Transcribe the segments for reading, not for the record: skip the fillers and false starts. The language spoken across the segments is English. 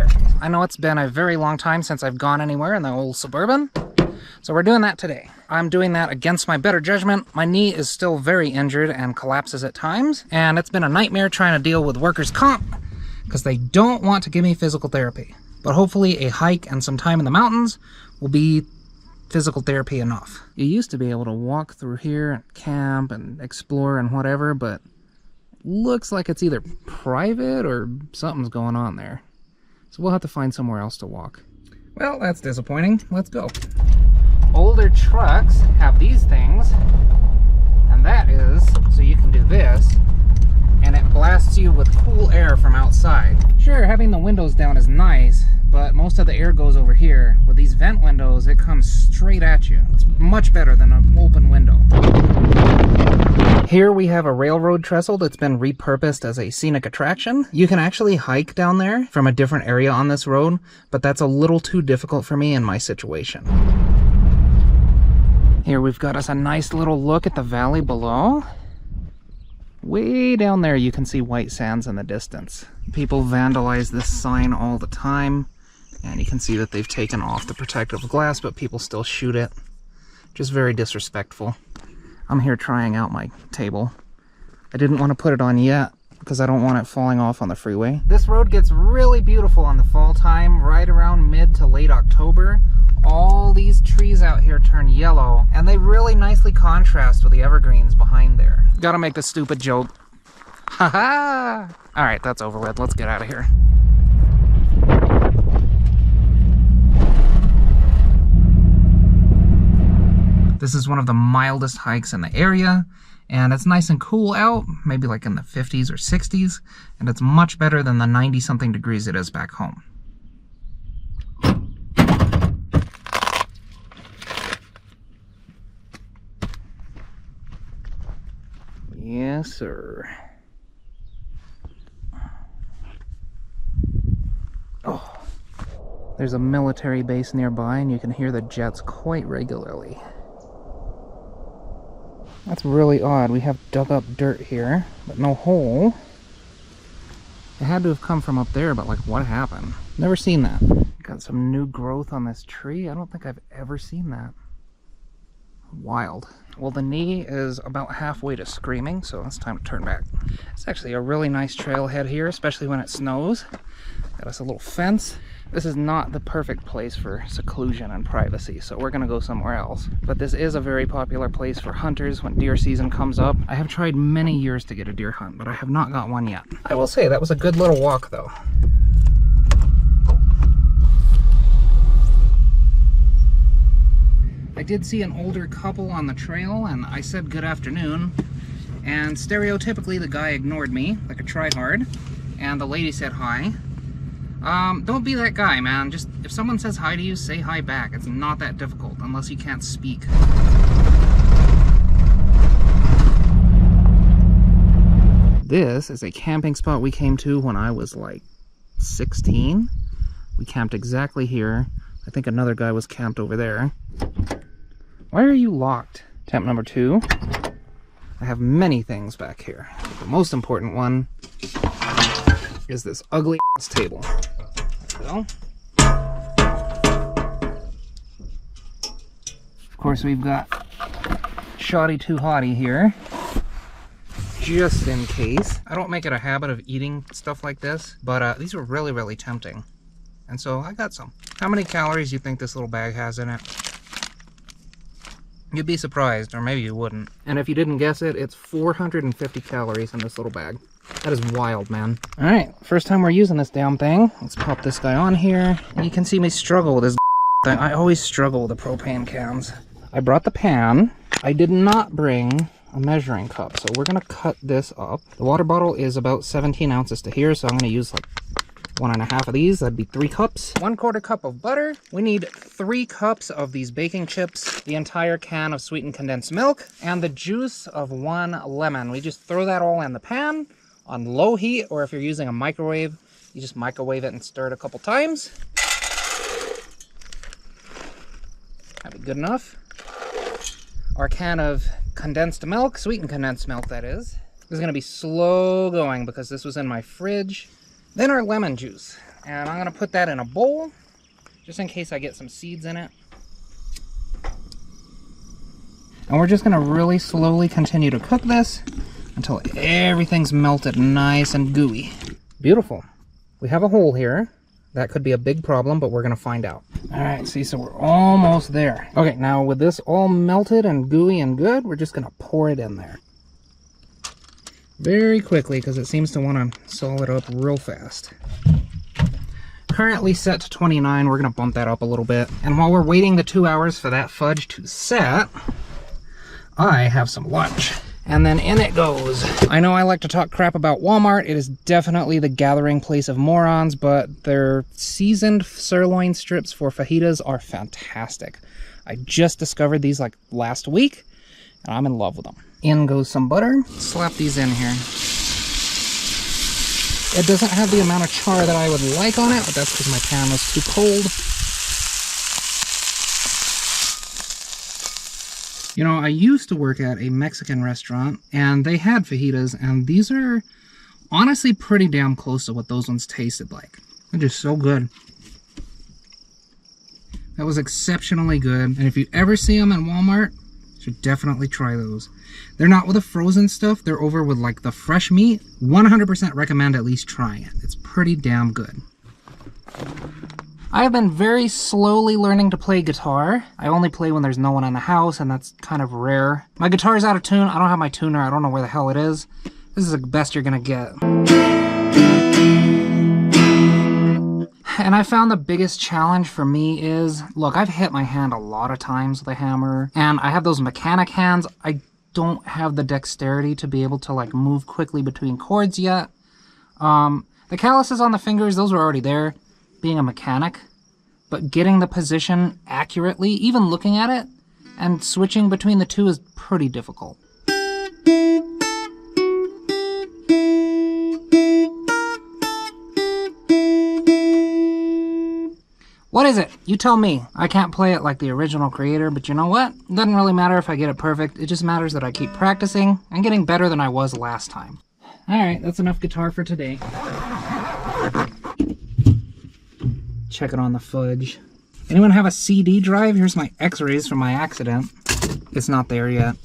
here. I know it's been a very long time since I've gone anywhere in the old Suburban, so we're doing that today. I'm doing that against my better judgment. My knee is still very injured and collapses at times, and it's been a nightmare trying to deal with workers' comp because they don't want to give me physical therapy. But hopefully a hike and some time in the mountains will be physical therapy enough. You used to be able to walk through here and camp and explore and whatever, but looks like it's either private or something's going on there. So we'll have to find somewhere else to walk. Well, that's disappointing. Let's go. Older trucks have these things, and that is so you can do this, and it blasts you with cool air from outside. Sure, having the windows down is nice, but most of the air goes over here. With these vent windows, it comes straight at you. It's much better than an open window. Here we have a railroad trestle that's been repurposed as a scenic attraction. You can actually hike down there from a different area on this road, but that's a little too difficult for me in my situation. Here we've got us a nice little look at the valley below. Way down there you can see white sands in the distance. People vandalize this sign all the time, and you can see that they've taken off the protective glass, but people still shoot it. Just very disrespectful. I'm here trying out my table. I didn't want to put it on yet because I don't want it falling off on the freeway. This road gets really beautiful in the fall time, right around mid to late October. All these trees out here turn yellow, and they really nicely contrast with the evergreens behind there. Gotta make the stupid joke. Haha! Alright, that's over with. Let's get out of here. This is one of the mildest hikes in the area, and it's nice and cool out, maybe like in the 50s or 60s, and it's much better than the 90-something degrees it is back home. Yes, sir. Oh, there's a military base nearby, and you can hear the jets quite regularly. That's really odd. We have dug up dirt here, but no hole. It had to have come from up there, but like, what happened? Never seen that. Got some new growth on this tree. I don't think I've ever seen that. Wild. Well, the knee is about halfway to screaming, so it's time to turn back. It's actually a really nice trailhead here, especially when it snows. Got us a little fence. This is not the perfect place for seclusion and privacy, so we're gonna go somewhere else. But this is a very popular place for hunters when deer season comes up. I have tried many years to get a deer hunt, but I have not got one yet. I will say, that was a good little walk, though. I did see an older couple on the trail, and I said good afternoon, and stereotypically the guy ignored me, like a tryhard, and the lady said hi. Don't be that guy, man. Just, if someone says hi to you, say hi back. It's not that difficult, unless you can't speak. This is a camping spot we came to when I was like 16. We camped exactly here. I think another guy was camped over there. Why are you locked? Temp number 2. I have many things back here. The most important one is this ugly ass table. There we go. Of course, we've got Shoddy Too Hottie here, just in case. I don't make it a habit of eating stuff like this, but these were really, really tempting. And so I got some. How many calories do you think this little bag has in it? You'd be surprised, or maybe you wouldn't. And if you didn't guess it, it's 450 calories in this little bag. That is wild, man. Alright, first time we're using this damn thing. Let's pop this guy on here. You can see me struggle with this thing. I always struggle with the propane cans. I brought the pan. I did not bring a measuring cup, so we're gonna cut this up. The water bottle is about 17 ounces to here, so I'm gonna use like 1.5 of these. That'd be 3 cups. 1/4 cup of butter. We need 3 cups of these baking chips, the entire can of sweetened condensed milk, and the juice of 1 lemon. We just throw that all in the pan on low heat, or if you're using a microwave, you just microwave it and stir it a couple times. That'd be good enough. Our can of condensed milk, sweetened condensed milk that is. This is gonna be slow going because this was in my fridge. Then our lemon juice. And I'm gonna put that in a bowl, just in case I get some seeds in it. And we're just gonna really slowly continue to cook this until everything's melted nice and gooey. Beautiful. We have a hole here. That could be a big problem, but we're gonna find out. All right, see, so we're almost there. Okay, now with this all melted and gooey and good, we're just gonna pour it in there. Very quickly, because it seems to wanna solid up real fast. Currently set to 29, we're gonna bump that up a little bit. And while we're waiting the 2 hours for that fudge to set, I have some lunch. And then in it goes. I know I like to talk crap about Walmart. It is definitely the gathering place of morons, but their seasoned sirloin strips for fajitas are fantastic. I just discovered these like last week, and I'm in love with them. In goes some butter. Slap these in here. It doesn't have the amount of char that I would like on it, but that's because my pan was too cold. You know, I used to work at a Mexican restaurant, and they had fajitas, and these are honestly pretty damn close to what those ones tasted like. They're just so good. That was exceptionally good, and if you ever see them in Walmart, you should definitely try those. They're not with the frozen stuff, they're over with like the fresh meat. 100% recommend at least trying it. It's pretty damn good. I have been very slowly learning to play guitar. I only play when there's no one in the house, and that's kind of rare. My guitar's out of tune. I don't have my tuner. I don't know where the hell it is. This is the best you're gonna get. And I found the biggest challenge for me is, look, I've hit my hand a lot of times with a hammer, and I have those mechanic hands. I don't have the dexterity to be able to like move quickly between chords yet. The calluses on the fingers, those were already there, being a mechanic, but getting the position accurately, even looking at it, and switching between the two is pretty difficult. What is it? You tell me. I can't play it like the original creator, but you know what? It doesn't really matter if I get it perfect. It just matters that I keep practicing and getting better than I was last time. Alright, that's enough guitar for today. Check it on the fudge. Anyone have a CD drive? Here's my x-rays from my accident. It's not there yet.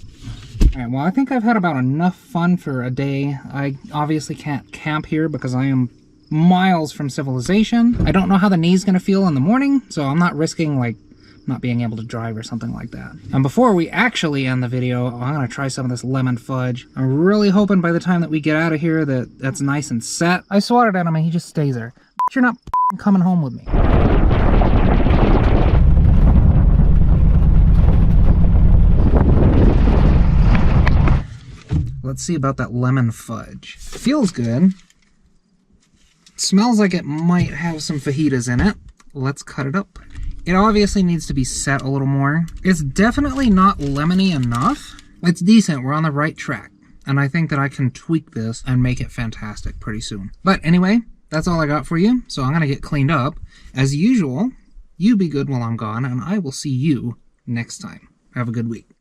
Alright, well I think I've had about enough fun for a day. I obviously can't camp here because I am miles from civilization. I don't know how the knee's gonna feel in the morning, so I'm not risking like not being able to drive or something like that. And before we actually end the video, I'm gonna try some of this lemon fudge. I'm really hoping by the time that we get out of here that that's nice and set. I swatted at him and he just stays there. You're not coming home with me. Let's see about that lemon fudge. Feels good. Smells like it might have some fajitas in it. Let's cut it up. It obviously needs to be set a little more. It's definitely not lemony enough. It's decent, we're on the right track. And I think that I can tweak this and make it fantastic pretty soon. But anyway, that's all I got for you. So I'm gonna get cleaned up. As usual, you be good while I'm gone, and I will see you next time. Have a good week.